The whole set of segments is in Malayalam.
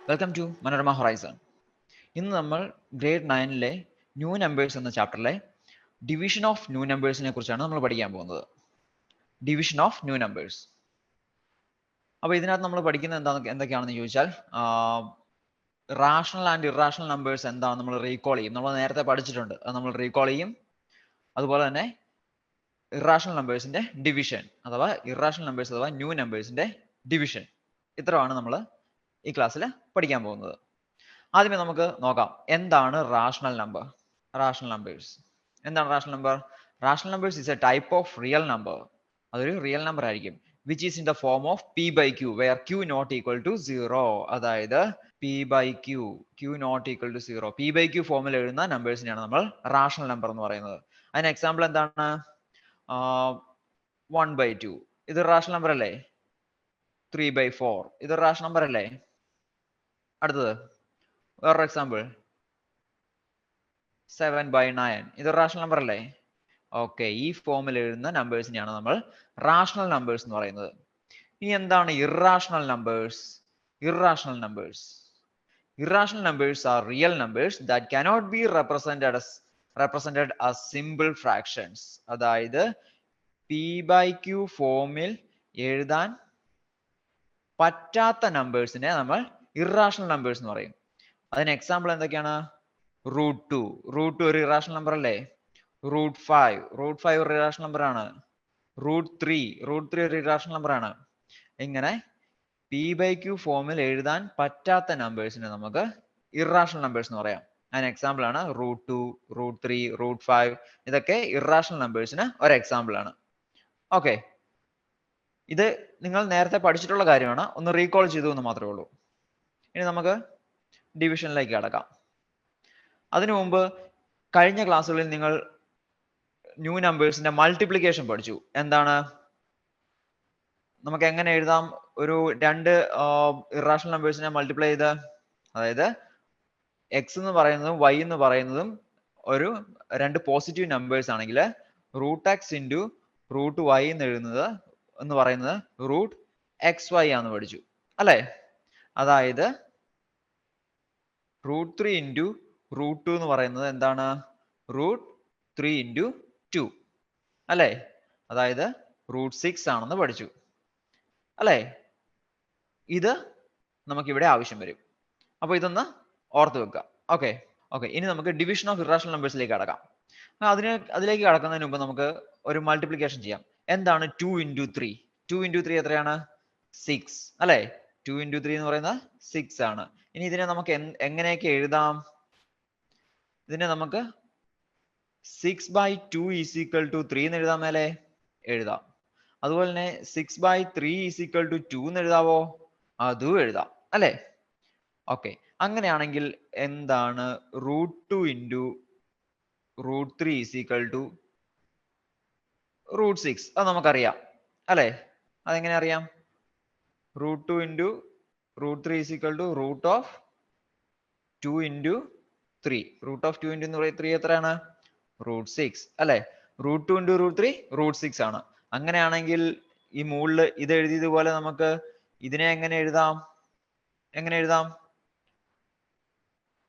Welcome to Manorama horizon. ഇന്ന് നമ്മൾ ഗ്രേഡ് 9-ലെ ന്യൂ നമ്പേഴ്സ് എന്ന ചാപ്റ്ററിലെ ഡിവിഷൻ ഓഫ് ന്യൂ നമ്പേഴ്സിനെ കുറിച്ചാണ് നമ്മൾ പഠിക്കാൻ പോകുന്നത്. Division of new numbers. അപ്പോൾ ഇതിനകത്ത് നമ്മൾ പഠിക്കുന്നത് എന്തൊക്കെയാണെന്ന് ചോദിച്ചാൽ റാഷണൽ ആൻഡ് ഇറാഷണൽ നമ്പേഴ്സ് എന്താണെന്ന് നമ്മൾ റീകോൾ ചെയ്യും. നമ്മൾ നേരത്തെ പഠിച്ചിട്ടുണ്ട്, അത് നമ്മൾ റീകോൾ ചെയ്യും. അതുപോലെ തന്നെ ഇറാഷണൽ നമ്പേഴ്സിന്റെ ഡിവിഷൻ അഥവാ ഇറാഷണൽ നമ്പേഴ്സ് അഥവാ ന്യൂ നമ്പേഴ്സിന്റെ ഡിവിഷൻ, ഇത്രയാണ് നമ്മൾ ഈ ക്ലാസ്സിൽ പഠിക്കാൻ പോകുന്നത്. ആദ്യമേ നമുക്ക് നോക്കാം എന്താണ് റാഷണൽ നമ്പർ. റാഷണൽ നമ്പേഴ്സ് എന്താണ് rational number? Rational numbers is a type of real number. അതൊരു റിയൽ നമ്പർ ആയിരിക്കും which is in the form of P by Q where Q not equal to 0. അതായത് P by Q, Q not equal to 0, P by Q ഫോമിൽ എഴുതുന്ന നമ്പേഴ്സിനെയാണ് നമ്മൾ റാഷണൽ നമ്പർ എന്ന് പറയുന്നത്. അതിന് എക്സാമ്പിൾ എന്താണ്? 1/2 ഇത് റാഷണൽ നമ്പർ അല്ലേ? 3/4 ഇത് റാഷണൽ നമ്പർ അല്ലേ? അടുത്തത് വേറൊരു എക്സാമ്പിൾ 7/9 ഇത് റാഷണൽ നമ്പർ അല്ലേ? ഓക്കെ, ഈ ഫോമിൽ എഴുതുന്ന നമ്പേഴ്സിനെയാണ് നമ്മൾ റാഷണൽ നമ്പേഴ്സ് എന്ന് പറയുന്നത്. ഇനി എന്താണ് irrational numbers? Irrational numbers Irrational numbers are real numbers that cannot be represented as simple fractions. അതായത് പി ബൈ ക്യൂ ഫോമിൽ എഴുതാൻ പറ്റാത്ത നമ്പേഴ്സിനെ നമ്മൾ ഇറാഷണൽ നമ്പേഴ്സ് എന്ന് പറയും. അതിന് എക്സാമ്പിൾ എന്തൊക്കെയാണ്? √2 ഒരു ഇറാഷണൽ നമ്പർ അല്ലേ? √5 ഒരു ഇറാഷണൽ നമ്പർ ആണ്. √3 ഒരു ഇറാഷണൽ നമ്പർ ആണ്. ഇങ്ങനെ പി ബൈ ക്യൂ ഫോമിൽ എഴുതാൻ പറ്റാത്ത നമ്പേഴ്സിനെ നമുക്ക് ഇറാഷണൽ നമ്പേഴ്സ് എന്ന് പറയാം. അതിന് എക്സാമ്പിൾ ആണ് √2, √3, √5. ഇതൊക്കെ ഇറാഷണൽ നമ്പേഴ്സിന് ഒരു എക്സാമ്പിൾ ആണ്. ഓക്കെ, ഇത് നിങ്ങൾ നേരത്തെ പഠിച്ചിട്ടുള്ള കാര്യമാണ്, ഒന്ന് റീകോൾ ചെയ്തു എന്ന് മാത്രമേ ഉള്ളൂ. ഇനി നമുക്ക് ഡിവിഷനിലേക്ക് കടക്കാം. അതിനു മുമ്പ് കഴിഞ്ഞ ക്ലാസ്സുകളിൽ നിങ്ങൾ ന്യൂ നമ്പേഴ്സിന്റെ മൾട്ടിപ്ലിക്കേഷൻ പഠിച്ചു. എന്താണ്? നമുക്ക് എങ്ങനെ എഴുതാം ഒരു രണ്ട് ഇറാഷണൽ നമ്പേഴ്സിനെ മൾട്ടിപ്ലൈ ചെയ്ത്? അതായത് എക്സ് എന്ന് പറയുന്നതും വൈ എന്ന് പറയുന്നതും ഒരു രണ്ട് പോസിറ്റീവ് നമ്പേഴ്സ് ആണെങ്കിൽ √x ഇൻറ്റു √y എന്ന് പറയുന്നത് √xy ആണെന്ന് പഠിച്ചു അല്ലേ? അതായത് √3 ഇൻറ്റു √2 എന്ന് പറയുന്നത് എന്താണ്? √3 ഇൻറ്റു 2 അല്ലേ? അതായത് √6 ആണെന്ന് പഠിച്ചു അല്ലേ? ഇത് നമുക്കിവിടെ ആവശ്യം വരും. അപ്പൊ ഇതൊന്ന് ഓർത്ത് വെക്കുക. ഓക്കെ, ഇനി നമുക്ക് ഡിവിഷൻ ഓഫ് ഇറാഷണൽ നമ്പേഴ്സിലേക്ക് കടക്കാം. അതിലേക്ക് കടക്കുന്നതിന് മുമ്പ് നമുക്ക് ഒരു മൾട്ടിപ്ലിക്കേഷൻ ചെയ്യാം. എന്താണ് 2 ഇൻറ്റു 3? 2 ഇൻറ്റു 3 എത്രയാണ്? 6 അല്ലേ? 2 ഇൻറ്റു 3 എന്ന് പറയുന്നത് 6 ആണ്. ഇനി ഇതിനെ നമുക്ക് എങ്ങനെയൊക്കെ എഴുതാം? ഇതിനെ നമുക്ക് 6/2 ഈസ് ഈക്വൽ ടു 3 എന്ന് എഴുതാം മേലെ? എഴുതാം. അതുപോലെ തന്നെ 6/3 ഈസ് ഈക്വൽ ടു 2 എന്ന് എഴുതാവോ? അതും എഴുതാം അല്ലേ? ഓക്കെ, അങ്ങനെയാണെങ്കിൽ എന്താണ് √2 ഇൻറ്റു √3 ഈസ് ഈക്വൽ ടു √6? അത് നമുക്കറിയാം അല്ലേ? അതെങ്ങനെ അറിയാം? √2 into √3 is equal to √2 into 3. √2 into 3 എത്രയാണ്? √6 അല്ലേ? √2 ഇൻറ്റു √3 √6 ആണ്. അങ്ങനെയാണെങ്കിൽ ഈ മുകളിൽ ഇത് എഴുതിയതുപോലെ നമുക്ക് ഇതിനെ എങ്ങനെ എഴുതാം?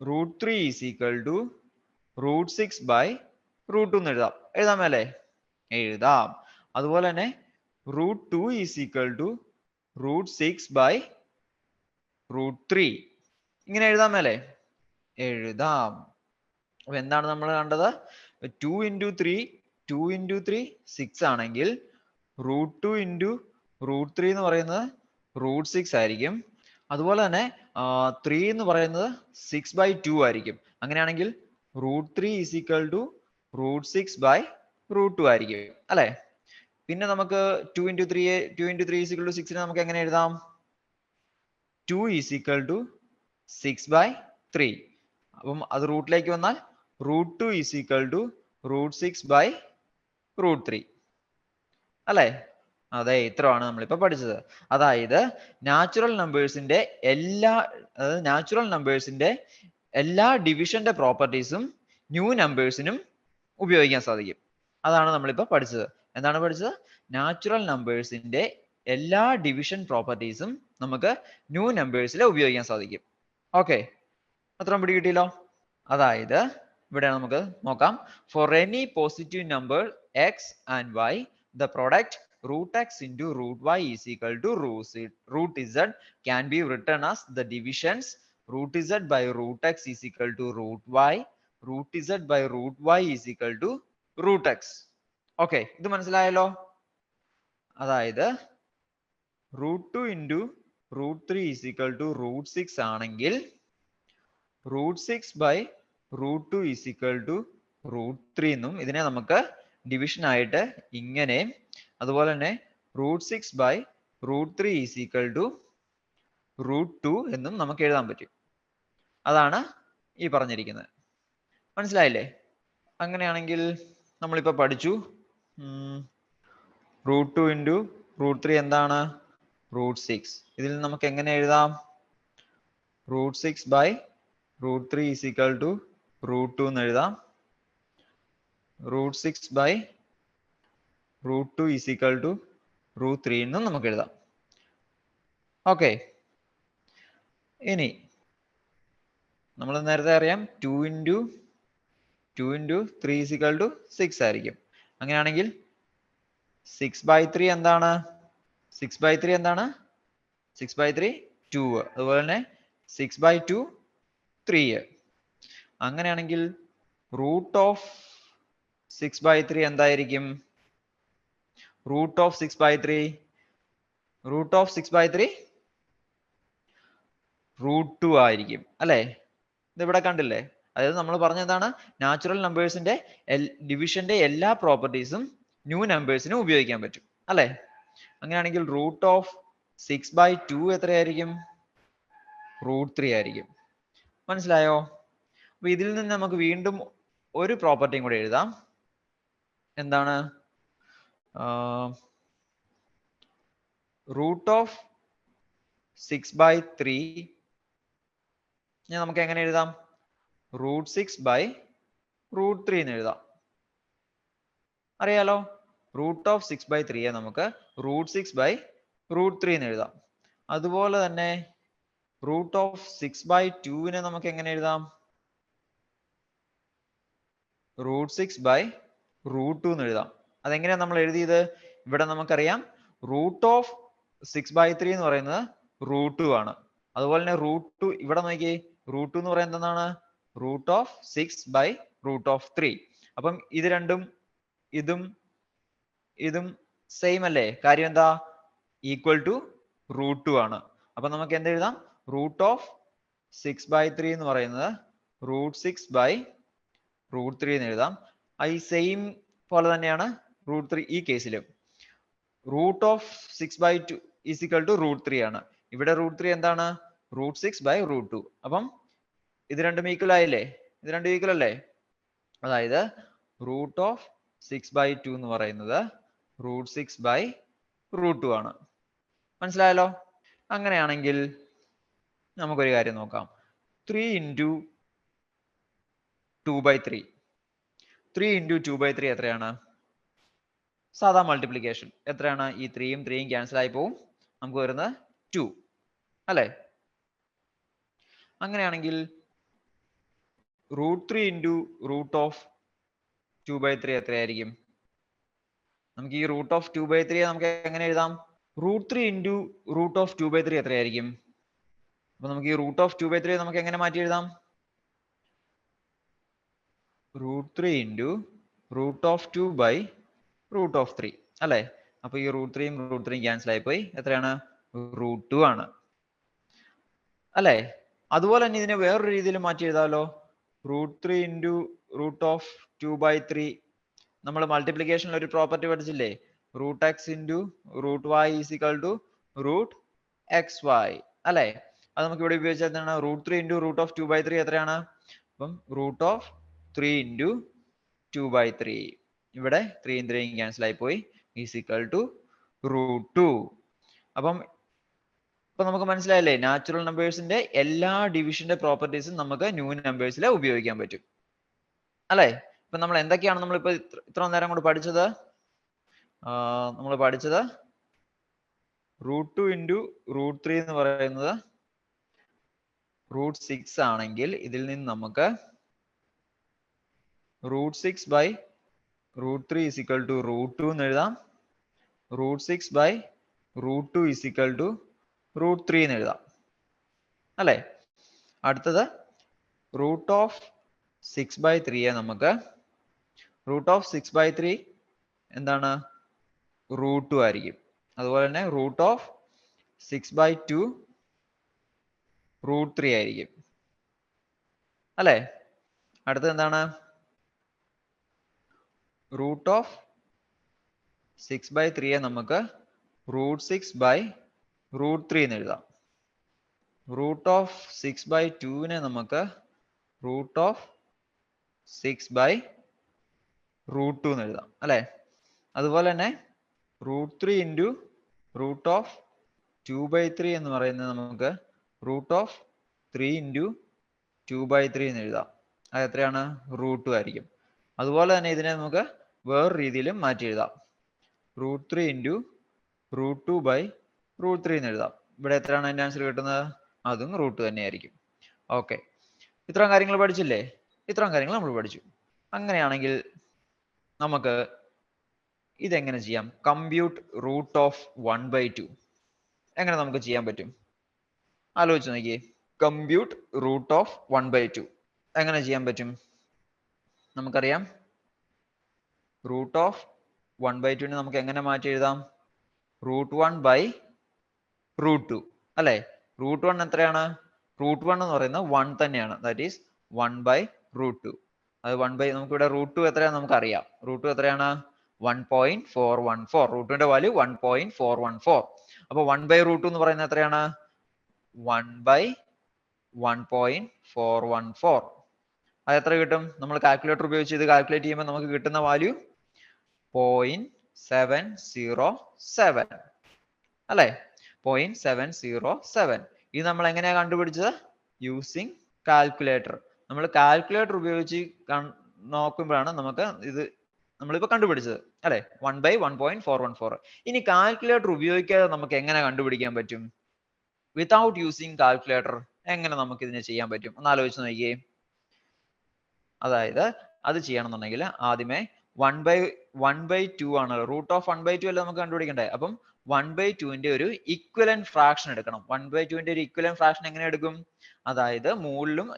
√3 ഈസ് ഈക്വൽ ടു √6/√2 എന്ന് എഴുതാം അല്ലേ? എഴുതാം. അതുപോലെ തന്നെ √2 ഈസ് ഈക്വൽ ടു √6/√3 ഇങ്ങനെ എഴുതാം അല്ലേ? എഴുതാം. അപ്പൊ എന്താണ് നമ്മൾ കണ്ടത്? 2 ഇൻറ്റു 3 6 ആണെങ്കിൽ √2 ഇൻറ്റു √3 എന്ന് പറയുന്നത് √6 ആയിരിക്കും. അതുപോലെ തന്നെ 3 എന്ന് പറയുന്നത് 6/2 ആയിരിക്കും. അങ്ങനെയാണെങ്കിൽ √3 ഈസ് ഈക്വൽ ടു √6/√2 ആയിരിക്കും അല്ലെ? പിന്നെ നമുക്ക് 2 ഇൻറ്റു 3 ഈസ് ഈക്വൽ ടു 6 നമുക്ക് എങ്ങനെ എഴുതാം? 2 ഈസ് ഈക്വൽ ടു 6/3. അപ്പം അത് റൂട്ടിലേക്ക് വന്നാൽ √2 ഈസ് ഈക്വൽ ടു √6/√3 അല്ലേ? അതെ, ഇത്രയാണ് നമ്മളിപ്പോ പഠിച്ചത്. അതായത് നാച്ചുറൽ നമ്പേഴ്സിന്റെ എല്ലാ ഡിവിഷന്റെ പ്രോപ്പർട്ടീസും ന്യൂ നമ്പേഴ്സിനും ഉപയോഗിക്കാൻ സാധിക്കും. അതാണ് നമ്മളിപ്പോ പഠിച്ചത്. എന്താണ് പഠിച്ചത്? നാച്ചുറൽ നമ്പേഴ്സിന്റെ എല്ലാ ഡിവിഷൻ പ്രോപ്പർട്ടീസും നമുക്ക് ന്യൂ നമ്പേഴ്സിൽ ഉപയോഗിക്കാൻ സാധിക്കും. ഓക്കെ, അത്രയും പിടി കിട്ടിയല്ലോ. അതായത് ഇവിടെ നമുക്ക് നോക്കാം. For any positive number X and Y the product root x into root y is equal to root z can be written as the divisions root z by root x is equal to root y, root z by root y is equal to root x. Okay, ഇത് മനസ്സിലായല്ലോ. അതായത് √2 into √3 is equal to √6 ആണെങ്കിൽ √6 by √2 is equal to √3 എന്നും ഇതിനെ നമുക്ക് ഡിവിഷൻ ആയിട്ട് ഇങ്ങനെ, അതുപോലെ തന്നെ √6 by √3 is equal to √2 എന്നും നമുക്ക് എഴുതാൻ പറ്റും. അതാണ് ഈ പറഞ്ഞിരിക്കുന്നത്. മനസ്സിലായില്ലേ? അങ്ങനെയാണെങ്കിൽ നമ്മളിപ്പോ പഠിച്ചു √2 into √3 എന്താണ്? √6. ഇതിൽ നമുക്ക് എങ്ങനെ എഴുതാം? √6 by √3 is equal to √2 എന്ന് എഴുതാം. √6 by √2 is equal to √3 എന്നും നമുക്ക് എഴുതാം. ഓക്കെ, ഇനി നമ്മൾ നേരത്തെ അറിയാം 2 into 3 is equal to 6 ആയിരിക്കും. അങ്ങനെയാണെങ്കിൽ 6 by 3 എന്താണ്? 6 by 3 എന്താണ്? 6 by 3 2. അതുപോലെ തന്നെ 6 by 2 3. അങ്ങനെയാണെങ്കിൽ റൂട്ട് ഓഫ് 6 by 3 എന്തായിരിക്കും? റൂട്ട് ഓഫ് 6 by 3 √2 ആയിരിക്കും അല്ലെ? ഇത് ഇവിടെ കണ്ടില്ലേ? അതായത് നമ്മൾ പറഞ്ഞതാണ് നാച്ചുറൽ നമ്പേഴ്സിന്റെ ഡിവിഷന്റെ എല്ലാ പ്രോപ്പർട്ടീസും ന്യൂ നമ്പേഴ്സിന് ഉപയോഗിക്കാൻ പറ്റും അല്ലെ? അങ്ങനെയാണെങ്കിൽ റൂട്ട് ഓഫ് 6 by 2 എത്രയായിരിക്കും? √3 ആയിരിക്കും. മനസ്സിലായോ? അപ്പൊ ഇതിൽ നിന്ന് നമുക്ക് വീണ്ടും ഒരു പ്രോപ്പർട്ടിയും കൂടെ എഴുതാം. എന്താണ്? റൂട്ട് ഓഫ് 6 by 3 നമുക്ക് എങ്ങനെ എഴുതാം? √6 by √3 എന്ന് എഴുതാം. അറിയാലോ, റൂട്ട് ഓഫ് 6 by 3 നമുക്ക് √6 by √3 എന്ന് എഴുതാം. അതുപോലെ തന്നെ റൂട്ട് ഓഫ് 6 by 2 നമുക്ക് എങ്ങനെ എഴുതാം? √6 by √2 എന്ന് എഴുതാം. അതെങ്ങനെയാണ് നമ്മൾ എഴുതിയത്? ഇവിടെ നമുക്കറിയാം റൂട്ട് ഓഫ് 6 by 3 എന്ന് പറയുന്നത് √2 ആണ്. അതുപോലെ തന്നെ √2 ഇവിടെ നോക്കിയേ, √2 എന്ന് പറയുന്നത് എന്താണ്? Root of 6 by √3. അപ്പം ഇത് രണ്ടും ഇതും സെയിം അല്ലേ? കാര്യം എന്താ? ഈക്വൽ ടു √2 ആണ്. അപ്പൊ നമുക്ക് എന്ത് എഴുതാം? റൂട്ട് ഓഫ് 6 by 3 എന്ന് പറയുന്നത് √6 by √3 എന്ന് എഴുതാം. ഈ സെയിം പോലെ തന്നെയാണ് √3 ഈ കേസിലും. Root of 6 by 2 is equal to √3 ആണ്. ഇവിടെ √3 എന്താണ്? √6 by √2. അപ്പം ഇത് രണ്ടും ഈക്വൽ ആയില്ലേ? ഇത് രണ്ടും ഈക്വൽ അല്ലേ? അതായത് റൂട്ട് ഓഫ് 6 by 2 എന്ന് പറയുന്നത് √6 by √2 ആണ്. മനസ്സിലായല്ലോ? അങ്ങനെയാണെങ്കിൽ നമുക്കൊരു കാര്യം നോക്കാം. 3 into 2 by 3. 3 into 2 by 3 എത്രയാണ്? സാധാ മൾട്ടിപ്ലിക്കേഷൻ എത്രയാണ്? ഈ 3യും 3യും ക്യാൻസൽ ആയി പോവും. നമുക്ക് വരുന്നത് 2 അല്ലെ? അങ്ങനെയാണെങ്കിൽ √3 into റൂട്ട് ഓഫ് 2 by 3 എത്രയായിരിക്കും? നമുക്ക് ഈ റൂട്ട് ഓഫ് 2 by 3 നമുക്ക് എങ്ങനെ എഴുതാം? √3 into റൂട്ട് ഓഫ് 2 by 3 എത്രയായിരിക്കും? അപ്പൊ നമുക്ക് ഈ റൂട്ട് ഓഫ് 2 by 3 നമുക്ക് എങ്ങനെ മാറ്റി എഴുതാം? √3 into റൂട്ട് ഓഫ് 2 by √3 അല്ലെ? അപ്പൊ ഈ √3യും √3യും ക്യാൻസൽ ആയി പോയി. എത്രയാണ്? √2 ആണ് അല്ലെ? അതുപോലെ തന്നെ ഇതിനെ വേറൊരു രീതിയിൽ മാറ്റി എഴുതാമല്ലോ. √3 into റൂട്ട് ഓഫ് 2 by 3. നമ്മൾ മൾട്ടിപ്ലിക്കേഷനിൽ ഒരു പ്രോപ്പർട്ടി പഠിച്ചില്ലേ? √x into √y is equal to √xy അല്ലെ? അത് നമുക്ക് ഇവിടെ ഉപയോഗിച്ചാൽ എന്താണ്? √3 into റൂട്ട് ഓഫ് 2 by 3 എത്രയാണ്? അപ്പം റൂട്ട് ഓഫ് 3 into 2 by 3. ഇവിടെ 3യും 3യും ക്യാൻസൽ ആയി പോയി. is equal to √2. അപ്പം ഇപ്പൊ നമുക്ക് മനസ്സിലായല്ലേ? നാച്ചുറൽ നമ്പേഴ്സിന്റെ എല്ലാ ഡിവിഷന്റെ പ്രോപ്പർട്ടീസും നമുക്ക് ന്യൂ നമ്പേഴ്സിൽ ഉപയോഗിക്കാൻ പറ്റും അല്ലെ? ഇപ്പൊ നമ്മൾ എന്തൊക്കെയാണ് നമ്മളിപ്പോ ഇത്ര നേരം കൊണ്ട് പഠിച്ചത്? നമ്മൾ പഠിച്ചത് √2 into √3 എന്ന് പറയുന്നത് റൂട്ട് 6 ആണെങ്കിൽ ഇതിൽ നിന്ന് നമുക്ക് root 6 by root 3 is equal to root 2 എന്ന് എഴുതാം. Root 6 by root 2 is equal to root 3 എന്ന് എഴുതാം അല്ലേ. അടുത്തത് റൂട്ട് ഓഫ് 6 ബൈ 3 നമുക്ക് റൂട്ട് ഓഫ് 6 ബൈ 3 എന്താണ് റൂട്ട് 2 ആയിരിക്കും. അതുപോലെ തന്നെ റൂട്ട് ഓഫ് 6 ബൈ 2 റൂട്ട് 3 ആയിരിക്കും അല്ലേ. അടുത്തത് എന്താണ് റൂട്ട് ഓഫ് 6 ബൈ 3 നമുക്ക് റൂട്ട് 6 ബൈ റൂട്ട് 3 എന്ന് എഴുതാം. റൂട്ട് ഓഫ് 6 ബൈ 2 നമുക്ക് റൂട്ട് ഓഫ് 6 ബൈ റൂട്ട് 2 എന്ന് എഴുതാം അല്ലേ. അതുപോലെ തന്നെ root 3 into root of 2 by 3 എന്ന് പറയുന്നത് നമുക്ക് റൂട്ട് ഓഫ് 3 ഇൻറ്റു 2 ബൈ 3 എന്ന് എഴുതാം. അത് എത്രയാണ് റൂട്ട് 2 ആയിരിക്കും. അതുപോലെ തന്നെ ഇതിനെ നമുക്ക് വേറെ രീതിയിലും മാറ്റി എഴുതാം. Root 3 into root 2 by root 3 എന്ന് എഴുതാം. ഇവിടെ എത്രയാണ് അതിൻ്റെ ആൻസർ കിട്ടുന്നത്? അതും റൂട്ട് തന്നെയായിരിക്കും. ഓക്കെ, ഇത്രയും കാര്യങ്ങൾ പഠിച്ചില്ലേ? ഇത്രയും കാര്യങ്ങൾ നമ്മൾ പഠിച്ചു. അങ്ങനെയാണെങ്കിൽ നമുക്ക് ഇതെങ്ങനെ ചെയ്യാം? കമ്പ്യൂട്ട് റൂട്ട് ഓഫ് 1/2 എങ്ങനെ നമുക്ക് ചെയ്യാൻ പറ്റും? ആലോചിച്ച് നോക്കിയേ. കമ്പ്യൂട്ട് റൂട്ട് ഓഫ് 1/2 എങ്ങനെ ചെയ്യാൻ പറ്റും? നമുക്കറിയാം റൂട്ട് ഓഫ് 1/2 നമുക്ക് എങ്ങനെ മാറ്റി എഴുതാം? റൂട്ട് 1 ബൈ റൂട്ട് 2 അല്ലെ. റൂട്ട് 1 എത്രയാണ്? റൂട്ട് 1 എന്ന് പറയുന്നത് 1 തന്നെയാണ്. That is 1 by root 2. അത് 1 ബൈ നമുക്കിവിടെ റൂട്ട് 2 എത്രയാണെന്ന് നമുക്കറിയാം. റൂട്ട് 2 എത്രയാണ്? 1.414. റൂട്ട് 2ന്റെ വാല്യൂ 1.414. അപ്പൊ 1 ബൈ റൂട്ട് 2 എന്ന് പറയുന്നത് എത്രയാണ്? 1 ബൈ 1.414. അത് എത്ര കിട്ടും? നമ്മൾ കാൽക്കുലേറ്റർ ഉപയോഗിച്ച് ഇത് കാൽക്കുലേറ്റ് ചെയ്യുമ്പോൾ നമുക്ക് കിട്ടുന്ന വാല്യൂ 0.707 അല്ലെ. 0.707. ഇത് നമ്മൾ എങ്ങനെയാ കണ്ടുപിടിച്ചത്? Using calculator. നമ്മൾ കാൽക്കുലേറ്റർ ഉപയോഗിച്ച് നോക്കുമ്പോഴാണ് നമുക്ക് ഇത് നമ്മളിപ്പോ കണ്ടുപിടിച്ചത് അല്ലെ. 1 ബൈ 1.414. ഇനി കാൽക്കുലേറ്റർ ഉപയോഗിക്കാതെ നമുക്ക് എങ്ങനെ കണ്ടുപിടിക്കാൻ പറ്റും? വിതൗട്ട് യൂസിങ് കാൽക്കുലേറ്റർ എങ്ങനെ നമുക്ക് ഇതിനെ ചെയ്യാൻ പറ്റും? ഒന്ന് ആലോചിച്ച് നോക്കിയേ. അതായത് അത് ചെയ്യണമെന്നുണ്ടെങ്കിൽ ആദ്യമേ 1/2 ആണല്ലോ. റൂട്ട് ഓഫ് 1/2 അല്ലേ നമുക്ക് കണ്ടുപിടിക്കണ്ടേ. അപ്പം 1/2ന്റെ ഒരു ഇക്വലന്റ് ഫ്രാക്ഷൻ എടുക്കണം. 1/2ന്റെ ഒരു ഇക്വലന്റ് ഫ്രാക്ഷൻ എങ്ങനെ എടുക്കും? അതായത് മുകളിലും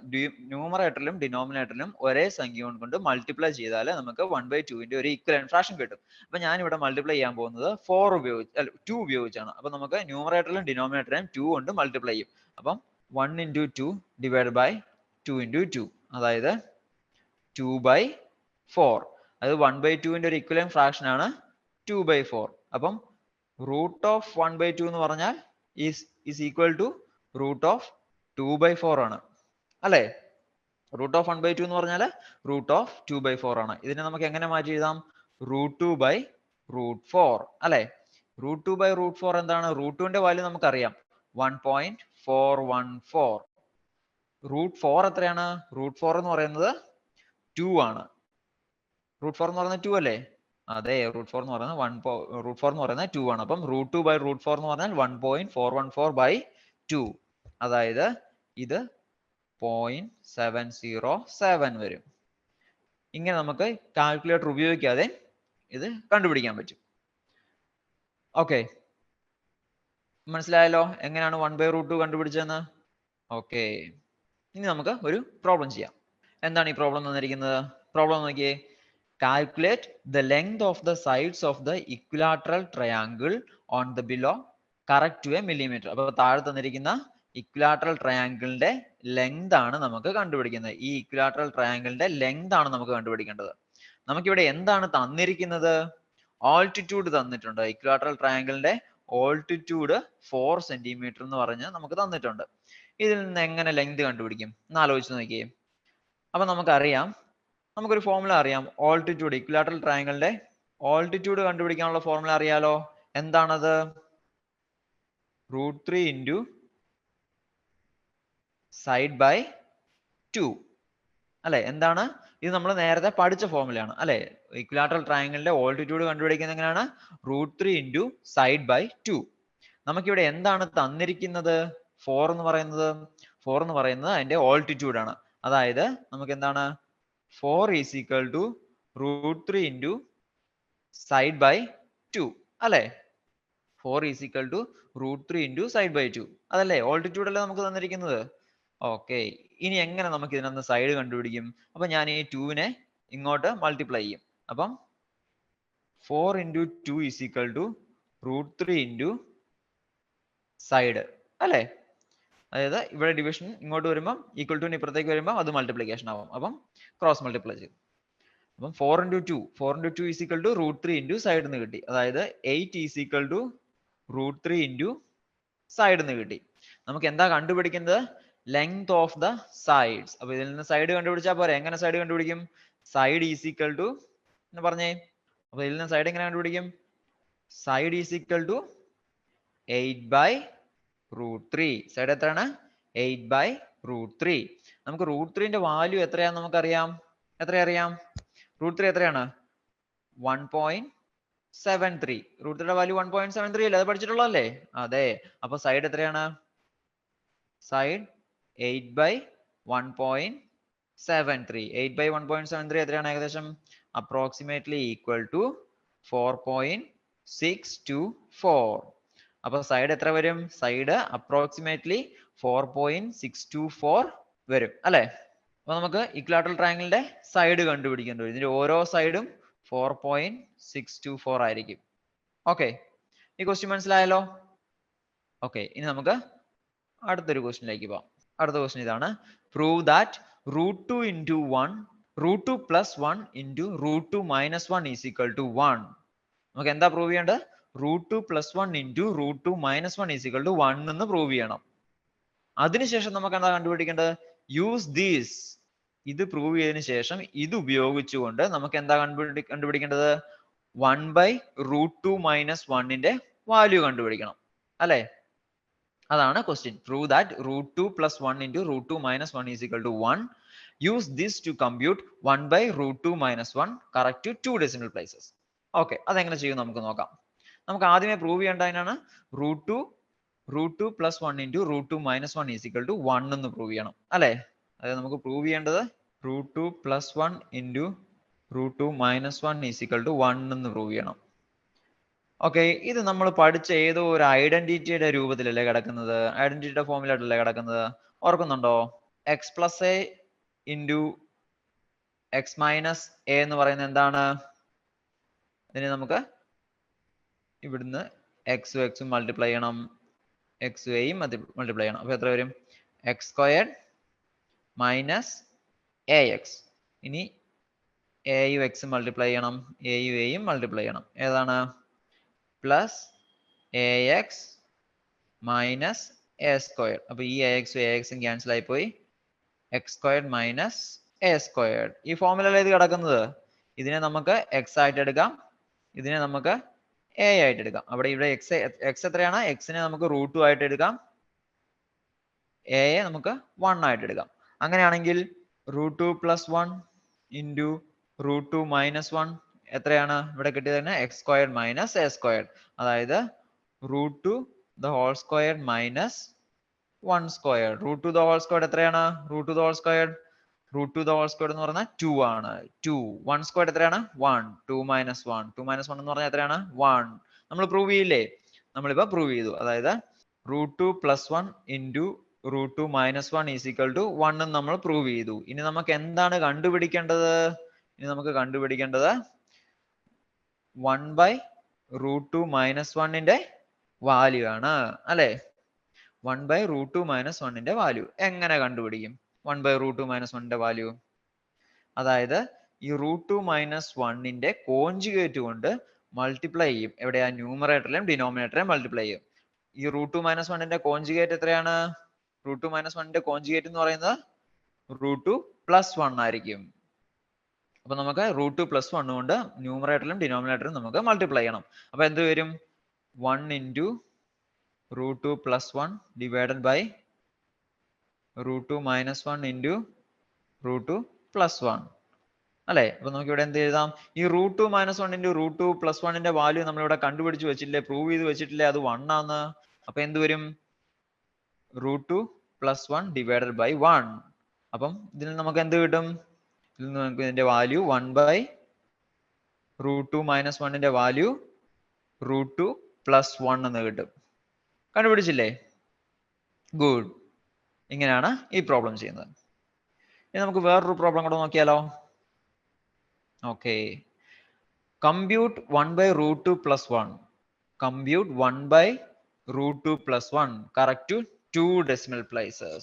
ന്യൂമറേറ്ററിലും ഡിനോമിനേറ്ററിലും ഒരേ സംഖ്യ കൊണ്ട് മൾട്ടിപ്ലൈ ചെയ്താൽ നമുക്ക് 1/2ന്റെ ഒരു ഇക്വലന്റ് ഫ്രാക്ഷൻ കിട്ടും. അപ്പൊ ഞാൻ ഇവിടെ മൾട്ടിപ്ലൈ ചെയ്യാൻ പോകുന്നത് 2 ഉപയോഗിച്ചാണ്. അപ്പൊ നമുക്ക് ന്യൂമറേറ്ററിലും ഡിനോമിനേറ്ററിലും 2 കൊണ്ട് മൾട്ടിപ്ലൈ ചെയ്യും. അപ്പം 1 ഇൻറ്റു 2 ഡിവൈഡ് ബൈ 2 ഇൻറ്റു 2, അതായത് 2/4. അത് 1/2ന്റെ ഒരു ഇക്വലന്റ് ഫ്രാക്ഷൻ ആണ് 2/4. അപ്പം റൂട്ട് ഓഫ് 1/2 എന്ന് പറഞ്ഞാൽ is equal to root of 2/4 ആണ് അല്ലെ. റൂട്ട് ഓഫ് 1/2 എന്ന് പറഞ്ഞാൽ റൂട്ട് ഓഫ് 2/4 ആണ്. ഇതിനെ നമുക്ക് എങ്ങനെ മാറ്റി എഴുതാം? റൂട്ട് 2 ബൈ റൂട്ട് 4 അല്ലെ. റൂട്ട് 2 ബൈ റൂട്ട് 4 എന്താണ്? റൂട്ട് 2ന്റെ വാല്യൂ നമുക്കറിയാം 1.414. റൂട്ട് 4 എത്രയാണ്? റൂട്ട് 4 എന്ന് പറയുന്നത് 2 ആണ്. റൂട്ട് 4 എന്ന് പറയുന്നത് 2 അല്ലേ? അതെ, റൂട്ട് 4 എന്ന് പറയുന്നത് 2 ആണ്. അപ്പം റൂട്ട് 2 ബൈ റൂട്ട് 4 എന്ന് പറഞ്ഞാൽ 1.414 ബൈ 2, അതായത് ഇത് 0.707 വരും. ഇങ്ങനെ നമുക്ക് കാൽക്കുലേറ്റർ ഉപയോഗിക്കാതെ ഇത് കണ്ടുപിടിക്കാൻ പറ്റും. ഓക്കെ, മനസ്സിലായല്ലോ എങ്ങനെയാണ് 1/√2 കണ്ടുപിടിച്ചതെന്ന്? ഓക്കെ, ഇനി നമുക്ക് ഒരു പ്രോബ്ലം ചെയ്യാം. എന്താണ് ഈ പ്രോബ്ലം തന്നിരിക്കുന്നത്? പ്രോബ്ലം നോക്കിയേ. Calculate the length of the sides of the equilateral triangle on the below correct to a millimeter. അപ്പോൾ താഴെ തന്നിരിക്കുന്ന ഇക്വിലാറ്ററൽ ട്രയാങ്കിളിന്റെ ലെങ്ത് ആണ് നമുക്ക് കണ്ടുപിടിക്കുന്നത്. ഈ ഇക്വിലാറ്ററൽ ട്രയാങ്കിളിന്റെ ലെങ്ത് ആണ് നമുക്ക് കണ്ടുപിടിക്കേണ്ടത്. നമുക്കിവിടെ എന്താണ് തന്നിരിക്കുന്നത്? ഓൾട്ടിറ്റ്യൂഡ് തന്നിട്ടുണ്ട്. ഇക്വിലാറ്ററൽ ട്രയാങ്കിളിന്റെ ഓൾട്ടിറ്റ്യൂഡ് 4 സെന്റിമീറ്റർ എന്ന് പറഞ്ഞ് നമുക്ക് തന്നിട്ടുണ്ട്. ഇതിൽ നിന്ന് എങ്ങനെ ലെങ്ത് കണ്ടുപിടിക്കും എന്ന് ആലോചിച്ച് നോക്കിയേ. അപ്പൊ നമുക്കറിയാം, നമുക്കൊരു ഫോർമുല അറിയാം. ഓൾട്ടിറ്റ്യൂഡ്, ഇക്വിലാറ്ററൽ ട്രയാങ്കിളിന്റെ ഓൾട്ടിറ്റ്യൂഡ് കണ്ടുപിടിക്കാനുള്ള ഫോർമുല അറിയാലോ. എന്താണത്? √3 ഇൻറ്റു സൈഡ് ബൈ 2 അല്ലെ. എന്താണ് ഇത്? നമ്മൾ നേരത്തെ പഠിച്ച ഫോർമുലയാണ് അല്ലെ. ഇക്വിലാറ്ററൽ ട്രയാങ്കിളിന്റെ ഓൾട്ടിറ്റ്യൂഡ് കണ്ടുപിടിക്കുന്നത് എങ്ങനെയാണ്? √3 ഇൻറ്റു സൈഡ് ബൈ 2. നമുക്കിവിടെ എന്താണ് തന്നിരിക്കുന്നത്? 4 എന്ന് പറയുന്നത് 4 എന്ന് പറയുന്നത് അതിന്റെ ഓൾട്ടിറ്റ്യൂഡ് ആണ്. അതായത് നമുക്ക് എന്താണ് 4 is equal to √3 into side by 2 അല്ലേ? 4 is equal to √3 into side by 2 അതല്ലേ? ഓൾട്ടിറ്റ്യൂഡ് അല്ലേ നമുക്ക് തന്നിരിക്കുന്നത്. ഓക്കെ, ഇനി എങ്ങനെ നമുക്ക് ഇതിനകത്ത് സൈഡ് കണ്ടുപിടിക്കും? അപ്പൊ ഞാൻ ഈ 2നെ ഇങ്ങോട്ട് മൾട്ടിപ്ലൈ ചെയ്യും. അപ്പം 4 into 2 is equal to √3 into side അല്ലേ? അതായത് ഇവിടെ ഡിവിഷൻ ഇങ്ങോട്ട് വരുമ്പോൾ ഈക്വൽ ടു ഇപ്പുറത്തേക്ക് വരുമ്പോൾ അത് മൾട്ടിപ്ലിക്കേഷൻ ആവും. അപ്പം ക്രോസ് മൾട്ടിപ്ലൈ ചെയ്യും. അപ്പം 4 into 2 is equal to √3 into side എന്ന് കിട്ടി. അതായത് 8 is equal to √3 into side എന്ന് കിട്ടി. നമുക്ക് എന്താ കണ്ടുപിടിക്കുന്നത്? Length of the sides. അപ്പൊ ഇതിൽ നിന്ന് സൈഡ് കണ്ടുപിടിച്ചാൽ പോരെ. എങ്ങനെ സൈഡ് കണ്ടുപിടിക്കും? സൈഡ് ഈസ് ഈക്വൽ ടു എന്ന് പറഞ്ഞേ. അപ്പൊ ഇതിൽ നിന്ന് സൈഡ് എങ്ങനെ കണ്ടുപിടിക്കും? Side is equal to 8/√3. സൈഡ് എത്രയാണ്? 8/√3. നമുക്ക് √3ന്റെ വാല്യൂ എത്രയാന്ന് നമുക്കറിയാം. എത്രയറിയാം? √3 എത്രയാണ്? 1.73. √3യുടെ വാല്യൂ 1.73 അല്ലേ? അത് പഠിച്ചിട്ടുള്ളതല്ലേ? അതെ. അപ്പൊ സൈഡ് എത്രയാണ്? സൈഡ് 8/1.73. 8/1.73 എത്രയാണ്? ഏകദേശം അപ്രോക്സിമേറ്റ്ലി ഈക്വൽ ടു 4.624. അപ്പൊ സൈഡ് എത്ര വരും? സൈഡ് അപ്രോക്സിമേറ്റ്ലി 4.624 വരും അല്ലെ? അപ്പൊ നമുക്ക് ഇക്വിലാറ്ററൽ ട്രയാങ്കിളിന്റെ സൈഡ് കണ്ടുപിടിക്കേണ്ടി വരും. ഇതിന്റെ ഓരോ സൈഡും 4.624 ആയിരിക്കും. ഓക്കെ, ഈ ക്വസ്റ്റ്യൻ മനസ്സിലായല്ലോ? ഓക്കെ, ഇനി നമുക്ക് അടുത്തൊരു ക്വസ്റ്റ്യനിലേക്ക് പോവാം. അടുത്ത ക്വസ്റ്റ്യൻ ഇതാണ്. Prove that √2 into 1 √2 plus 1 into √2 minus 1 is equal to 1. നമുക്ക് എന്താ പ്രൂവ് ചെയ്യേണ്ടത്? √2 plus 1 into √2 minus 1 is equal to 1 എന്ന് പ്രൂവ് ചെയ്യണം. അതിനുശേഷം നമുക്ക് എന്താ കണ്ടുപിടിക്കേണ്ടത്? Use these. ഇത് പ്രൂവ് ചെയ്തതിനു ശേഷം ഇത് ഉപയോഗിച്ചുകൊണ്ട് നമുക്ക് എന്താ കണ്ടുപിടിക്കേണ്ടത്? 1/√2 മൈനസ് 1ന്റെ വാല്യൂ കണ്ടുപിടിക്കണം അല്ലെ? അതാണ് question. Prove that √2 plus 1 into √2 minus 1 is equal to 1. Use this to compute 1/√2 minus 1 correct to 2 decimal places. Okay, അതെങ്ങനെ ചെയ്യും നമുക്ക് നോക്കാം. നമുക്ക് ആദ്യമേ പ്രൂവ് ചെയ്യേണ്ടതിനാണ് √2 plus 1 into √2 minus 1 is equal to 1 എന്ന് പ്രൂവ് ചെയ്യണം അല്ലെ? അതായത് നമുക്ക് പ്രൂവ് ചെയ്യേണ്ടത് √2 plus 1 into √2 minus 1 is equal to 1 എന്ന് പ്രൂവ് ചെയ്യണം. ഓക്കെ, ഇത് നമ്മൾ പഠിച്ച ഏതോ ഒരു ഐഡന്റിറ്റിയുടെ രൂപത്തിലല്ലേ കിടക്കുന്നത്? ഐഡന്റിറ്റിയുടെ ഫോമിലായിട്ടല്ലേ കിടക്കുന്നത്? ഓർക്കുന്നുണ്ടോ? X plus A into X minus A എന്ന് പറയുന്നത് എന്താണ്? ഇതിനെ നമുക്ക് ഇവിടുന്ന് എക്സും എക്സും മൾട്ടിപ്ലൈ ചെയ്യണം, എക്സും എയും മൾട്ടിപ്ലൈ ചെയ്യണം. അപ്പൊ എത്ര വരും? X squared minus A X. ഇനി എയും എക്സും മൾട്ടിപ്ലൈ ചെയ്യണം, എയും എയും മൾട്ടിപ്ലൈ ചെയ്യണം. ഏതാണ്? Plus A X minus A squared. അപ്പൊ ഈ എ എക്സും ക്യാൻസൽ ആയി പോയി. X squared minus A squared. ഈ ഫോമിലല്ലേ ഇത് കിടക്കുന്നത്? ഇതിനെ നമുക്ക് എക്സ് ആയിട്ട് എടുക്കാം, ഇതിനെ നമുക്ക് എ ആയിട്ട് എടുക്കാം. ഇവിടെ എക്സ് എത്രയാണ്? എക്സിനെ നമുക്ക് √2 ആയിട്ട് എടുക്കാം, എയെ നമുക്ക് 1 ആയിട്ട് എടുക്കാം. അങ്ങനെയാണെങ്കിൽ √2 പ്ലസ് 1 ഇൻറ്റു √2 മൈനസ് 1 എത്രയാണ്? ഇവിടെ കിട്ടിയത് തന്നെ X squared minus A squared. അതായത് √2 the whole squared minus 1 squared. √2 the whole squared എത്രയാണ്? √2 ദ ഹോൾ സ്ക്വയർഡ് എന്ന് പറഞ്ഞാൽ 2 ആണ്. 2 1 സ്ക്വയർഡ് എത്രയാണ്? 1. 2 മൈനസ് 1 എന്ന് പറഞ്ഞാൽ എത്രയാണ്? 1. നമ്മൾ പ്രൂവ് ചെയ്യില്ലേ? നമ്മളിപ്പോ പ്രൂവ് ചെയ്തു. അതായത് √2 plus 1 into √2 minus 1 is equal to 1 എന്ന് നമ്മൾ പ്രൂവ് ചെയ്തു. ഇനി നമുക്ക് എന്താണ് കണ്ടുപിടിക്കേണ്ടത്? ഇനി നമുക്ക് കണ്ടുപിടിക്കേണ്ടത് 1/√2 മൈനസ് 1ന്റെ വാല്യൂ ആണ് അല്ലെ? 1/√2 മൈനസ് 1ന്റെ വാല്യൂ എങ്ങനെ കണ്ടുപിടിക്കും? 1/√2 മൈനസ് 1ന്റെ വാല്യൂ, അതായത് ഈ √2 മൈനസ് 1ന്റെ കോൺജുഗേറ്റ് കൊണ്ട് മൾട്ടിപ്ലൈ ചെയ്യും. എവിടെയാ? ന്യൂമറേറ്ററിലും ഡിനോമിനേറ്ററിലും മൾട്ടിപ്ലൈ ചെയ്യും. ഈ √2 മൈനസ് 1ന്റെ കോൺജുഗേറ്റ് എത്രയാണ്? √2 മൈനസ് 1ന്റെ കോൺജുഗേറ്റ് എന്ന് പറയുന്നത് √2 പ്ലസ് 1 ആയിരിക്കും. അപ്പൊ നമുക്ക് √2 പ്ലസ് 1 കൊണ്ട് ന്യൂമറേറ്ററിലും ഡിനോമിനേറ്ററിലും നമുക്ക് മൾട്ടിപ്ലൈ ചെയ്യണം. അപ്പൊ എന്ത് വരും? 1 into √2 plus 1 divided by √2 minus 1 into √2 plus 1 അല്ലെ? അപ്പൊ നമുക്ക് ഇവിടെ എന്ത് എഴുതാം? ഈ √2 മൈനസ് 1 ഇൻറ്റു √2 പ്ലസ് 1ന്റെ വാല്യൂ നമ്മളിവിടെ കണ്ടുപിടിച്ച് വെച്ചിട്ടില്ലേ? പ്രൂവ് ചെയ്ത് വെച്ചിട്ടില്ലേ? അത് 1 ആണ്. അപ്പൊ എന്ത് വരും? √2 പ്ലസ് 1 ഡിവൈഡഡ് ബൈ 1. അപ്പം ഇതിൽ നമുക്ക് എന്ത് കിട്ടും? ഇതിൽ നിന്ന് നമുക്ക് ഇതിന്റെ വാല്യൂ 1 ബൈ √2 മൈനസ് 1ന്റെ വാല്യൂ √2 പ്ലസ് 1 എന്ന് കിട്ടും. കണ്ടുപിടിച്ചില്ലേ? ഗുഡ്. ഇങ്ങനെയാണ് ഈ പ്രോബ്ലം ചെയ്യുന്നത്. ഇനി നമുക്ക് വേറൊരു പ്രോബ്ലം കൂടെ നോക്കിയാലോ? Okay. Compute 1 by √2 plus 1. Compute 1 by √2 plus 1. Correct to 2 decimal places.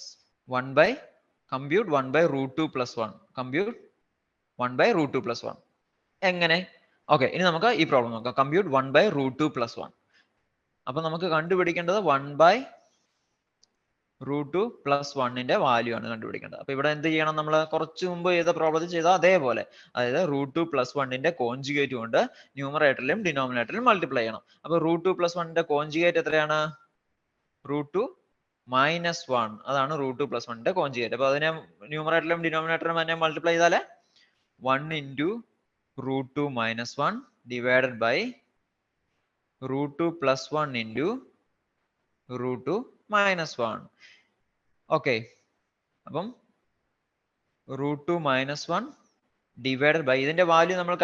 1 by compute 1 by √2 plus 1. Compute 1 by √2 plus 1. എങ്ങനെ? ഓക്കെ, ഇനി നമുക്ക് ഈ പ്രോബ്ലം നോക്കാം. Compute 1 by √2 plus 1. അപ്പൊ നമുക്ക് കണ്ടുപിടിക്കേണ്ടത് 1 by √2 plus 1ന്റെ വാല്യൂ ആണ് കണ്ടുപിടിക്കേണ്ടത്. അപ്പൊ ഇവിടെ എന്ത് ചെയ്യണം? നമ്മൾ കുറച്ച് മുമ്പ് ചെയ്ത പ്രോബ്ലത്തിൽ ചെയ്ത അതേപോലെ, അതായത് √2 plus 1ന്റെ കോൺജുഗേറ്റ് കൊണ്ട് ന്യൂമറേറ്ററിലും ഡിനോമിനേറ്ററിലും മൾട്ടിപ്ലൈ ചെയ്യണം. അപ്പൊ √2 plus 1ന്റെ കോൺജുഗേറ്റ് എത്രയാണ്? √2 minus 1. അതാണ് √2 plus 1ന്റെ കോൺജുഗേറ്റ്. അപ്പൊ അതിനെ ന്യൂമറേറ്ററിലും ഡിനോമിനേറ്ററിലും തന്നെ മൾട്ടിപ്ലൈ ചെയ്താല് 1 into √2 minus 1 divided by √2 plus 1 into √2 minus 1. Okay, അപ്പം √2 minus 1 ഡിവൈഡഡ് ബൈ ഇതിന്റെ വാല്യൂ നമ്മൾ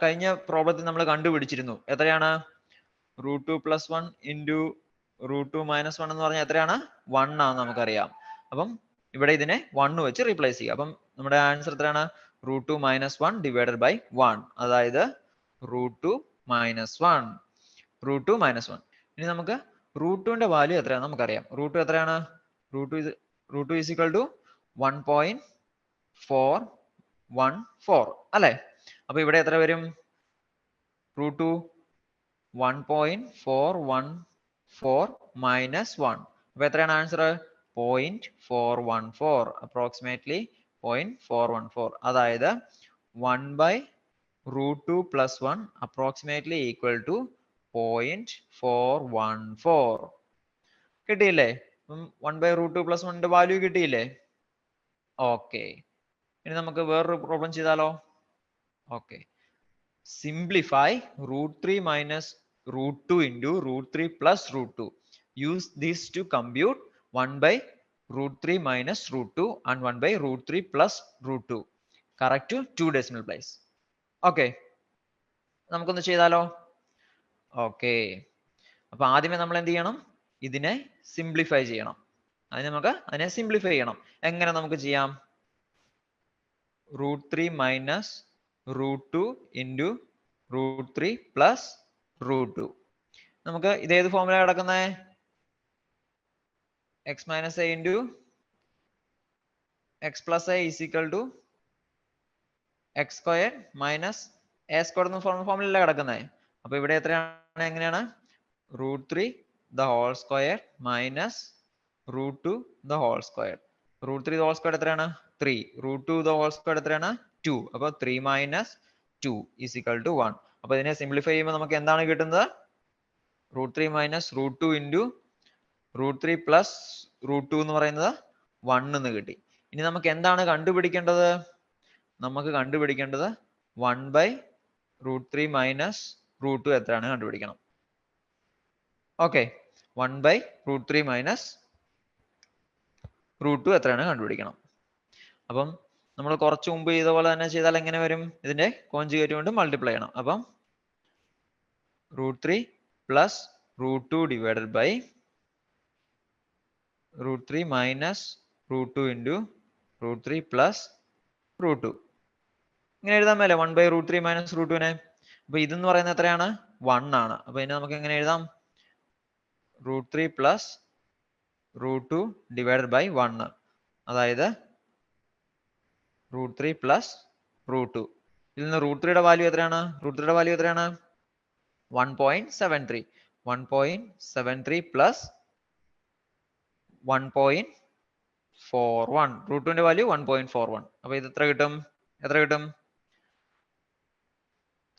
കഴിഞ്ഞ പ്രോബ്ലത്തിൽ നമ്മൾ കണ്ടുപിടിച്ചിരുന്നു. എത്രയാണ്? √2 plus 1 into √2 minus 1 എന്ന് പറഞ്ഞാൽ എത്രയാണ്? 1 ആണെന്ന് നമുക്കറിയാം. അപ്പം ഇവിടെ ഇതിനെ 1 വെച്ച് റീപ്ലേസ് ചെയ്യുക. അപ്പം നമ്മുടെ ആൻസർ എത്രയാണ്? √2 minus 1 divided by 1. അതായത് √2 minus 1. √2 minus 1. ഇനി നമുക്ക് √2ന്റെ വാല്യൂ എത്രയാണ് നമുക്കറിയാം. √2 എത്രയാണ്? √2 is equal to 1.414 അല്ലെ? അപ്പൊ ഇവിടെ എത്ര വരും? √2 1.414 minus 1. അപ്പൊ എത്രയാണ് ആൻസർ? 0.414. അപ്രോക്സിമേറ്റ്ലി 0.414. അതായത് 1 by √2 plus 1 approximately equal to 0.414. കിട്ടിയില്ലേ? 1 by √2 plus 1ന്റെ വാല്യൂ കിട്ടിയില്ലേ? ഓക്കെ, ഇനി നമുക്ക് വേറൊരു പ്രോബ്ലം ചെയ്താലോ? Okay. Simplify √3 minus √2 into √3 plus √2. Use this to compute 1 by √3 minus √2 and 1 by √3 plus √2. Correct to 2 decimal place. Okay, നമുക്കൊന്ന് ചെയ്താലോ? ഓക്കെ, അപ്പൊ ആദ്യമേ നമ്മൾ എന്ത് ചെയ്യണം? ഇതിനെ സിംപ്ലിഫൈ ചെയ്യണം. അതിനെ സിംപ്ലിഫൈ ചെയ്യണം. എങ്ങനെ നമുക്ക് ചെയ്യാം? √3 minus √2 into √3 plus √2. നമുക്ക് ഇത് ഏത് ഫോമില കിടക്കുന്നത്? x minus a into x plus a is equal to x square minus a square എന്ന ഫോമിലല്ല കിടക്കുന്നത്. അപ്പൊ ഇവിടെ എത്രയാണ്? എങ്ങനെയാണ്? √3 the whole square minus √2 the whole square. √3 the whole square എത്രയാണ്? 3. √2 the whole square എത്രയാണ്? 2. അപ്പൊ 3 minus 2 is equal to 1. അപ്പൊ ഇതിനെ സിംപ്ലിഫൈ ചെയ്യുമ്പോൾ നമുക്ക് എന്താണ് കിട്ടുന്നത്? √3 minus √2 into √3 plus √2 എന്ന് പറയുന്നത് 1 എന്ന് കിട്ടി. ഇനി നമുക്ക് എന്താണ് കണ്ടുപിടിക്കേണ്ടത്? നമുക്ക് കണ്ടുപിടിക്കേണ്ടത് 1 by √3 minus √2 എത്രയാണ് കണ്ടുപിടിക്കണം. ഓക്കെ, 1 by √3 minus √2 എത്രയാണ് കണ്ടുപിടിക്കണം. അപ്പം നമ്മൾ കുറച്ച് മുമ്പ് ചെയ്ത പോലെ തന്നെ ചെയ്താൽ എങ്ങനെ വരും? ഇതിന്റെ കോൺജുഗേറ്റ് കൊണ്ട് മൾട്ടിപ്ലൈ ചെയ്യണം. അപ്പം √3 plus √2 divided by √3 minus √2 into √3 plus √2. ഇങ്ങനെ എഴുതാൻ മേലെ 1 by √3 minus √2നെ. അപ്പൊ ഇതെന്ന് പറയുന്നത് എത്രയാണ്? 1 ആണ്. അപ്പൊ ഇനി നമുക്ക് എങ്ങനെ എഴുതാം? √3 plus √2 divided by 1. അതായത് √3 plus √2. ഇതിൽ നിന്ന് √3യുടെ വാല്യൂ എത്രയാണ്? √3യുടെ വാല്യൂ എത്രയാണ്? 1.73. 1.73 plus 1.41. √2ന്റെ വാല്യൂ 1.41. അപ്പൊ ഇത് എത്ര കിട്ടും?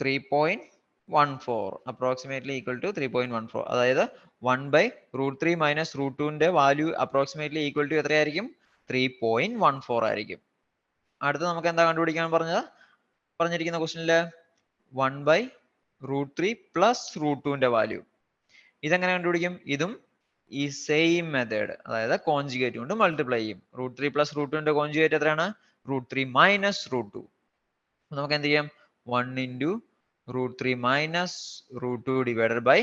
3.14. Approximately equal to 3.14. അതായത് 1 by √3 minus √2ന്റെ വാല്യൂ അപ്രോക്സിമേറ്റ്ലി ഈക്വൽ ടു എത്രയായിരിക്കും? 3.14 ആയിരിക്കും. അടുത്ത നമുക്ക് എന്താ കണ്ടുപിടിക്കാൻ പറഞ്ഞിരിക്കുന്ന ക്വസ്റ്റ്യനില് 1 by √3 plus √2ന്റെ വാല്യൂ. ഇതെങ്ങനെ കണ്ടുപിടിക്കും? ഇതും ഈ സെയിം മെത്തേഡ്, അതായത് കോൺജുഗേറ്റ് കൊണ്ട് മൾട്ടിപ്ലൈ ചെയ്യും. √3 പ്ലസ് √2ന്റെ കോൺജുഗേറ്റ് എത്രയാണ്? √3 മൈനസ് √2. നമുക്ക് എന്ത് ചെയ്യാം? 1 into √3 minus √2 divided by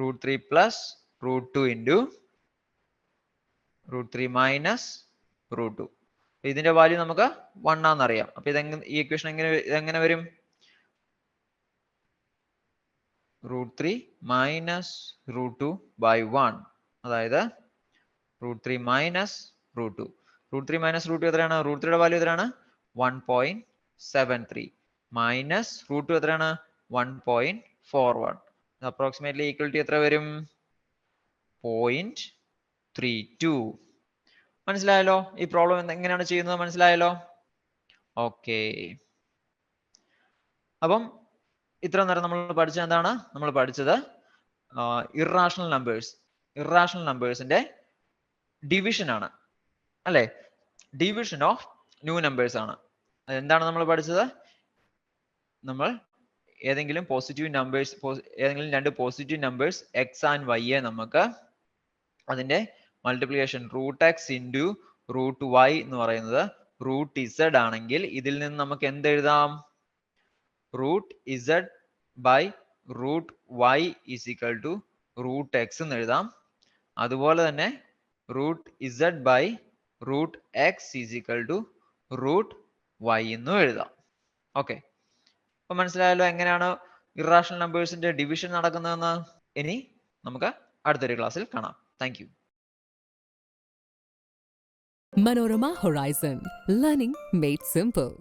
√3 plus √2 into √3 minus √2. ഇതിന്റെ വാല്യൂ നമുക്ക് 1 ആണെന്നറിയാം. അപ്പൊ ഈ ഇക്വേഷൻ എങ്ങനെ വരും? √3 മൈനസ് √2 ബൈ 1, അതായത് √3 മൈനസ് √2. √3 മൈനസ് √2 എത്രയാണ്? √3യുടെ വാല്യൂ എത്രയാണ്? 1.73 മൈനസ് √2 എത്രയാണ്? 1.41. അപ്രോക്സിമേറ്റ്ലി ഈക്വൽ ടു എത്ര വരും? 0.32. മനസ്സിലായല്ലോ? ഈ പ്രോബ്ലം എങ്ങനെയാണ് ചെയ്യുന്നത് മനസ്സിലായല്ലോ? ഓക്കെ. അപ്പം ഇത്ര നേരം നമ്മൾ പഠിച്ചത് എന്താണ്? നമ്മൾ പഠിച്ചത് ഇർറാഷണൽ നമ്പേഴ്സിന്റെ ഡിവിഷൻ ആണ്, അല്ലെ? ഡിവിഷൻ ഓഫ് ന്യൂ നമ്പേഴ്സ് ആണ്. എന്താണ് നമ്മൾ പഠിച്ചത്? നമ്മൾ ഏതെങ്കിലും രണ്ട് പോസിറ്റീവ് നമ്പേഴ്സ് എക്സ് ആൻഡ് വൈയെ നമുക്ക് അതിന്റെ മൾട്ടിപ്ലിക്കേഷൻ √x ഇൻറ്റു √y എന്ന് പറയുന്നത് √z ആണെങ്കിൽ ഇതിൽ നിന്ന് നമുക്ക് എന്ത് എഴുതാം? √z by √y is equal to √x എന്ന് എഴുതാം. അതുപോലെ തന്നെ √z by √x is equal to √y എന്നും എഴുതാം. ഓക്കെ, അപ്പൊ മനസ്സിലായല്ലോ എങ്ങനെയാണ് ഇർറാഷണൽ നമ്പേഴ്സിന്റെ ഡിവിഷൻ നടക്കുന്നതെന്ന്? ഇനി നമുക്ക് അടുത്തൊരു ക്ലാസ്സിൽ കാണാം. Thank you. Manorama Horizon, learning made simple.